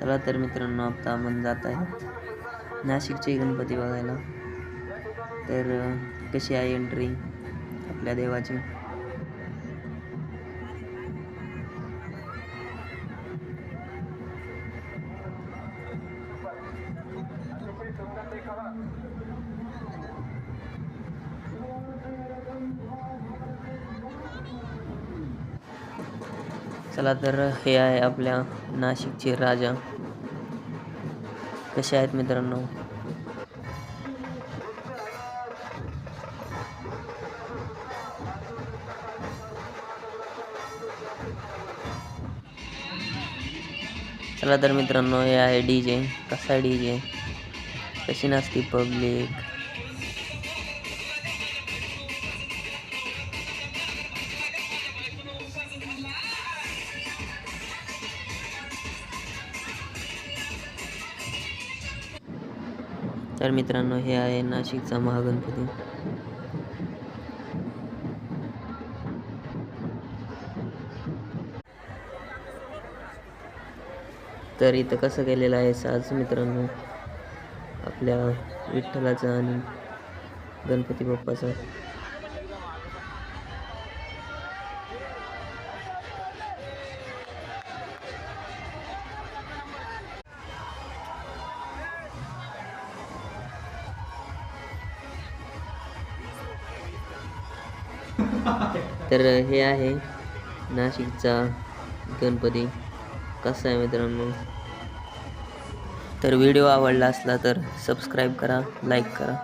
चला तर मित्रांनो, आता आपण जात आहे नाशिकचे गणपती बघायला. तर कशी आहे एंट्री आपल्या देवाची. चला तर हे आहे आपल्या नाशिकचे राजा. कसे आहेत मित्रांनो. चला तर मित्रांनो, हे आहे DJ. कसा आहे DJ, कशी नसती पब्लिक. तर मित्रांनो, हे आहे नाशिकचा महागणपती. तर इथं कसं केलेलं आहे साज मित्रांनो, आपल्या विठ्ठलाचा आणि गणपती बाप्पाचा. तर हे आहे नाशिकचा गणपती. कसा आहे मित्रांनो. तर व्हिडिओ आवडला असला तर सबस्क्राईब करा, लाईक करा.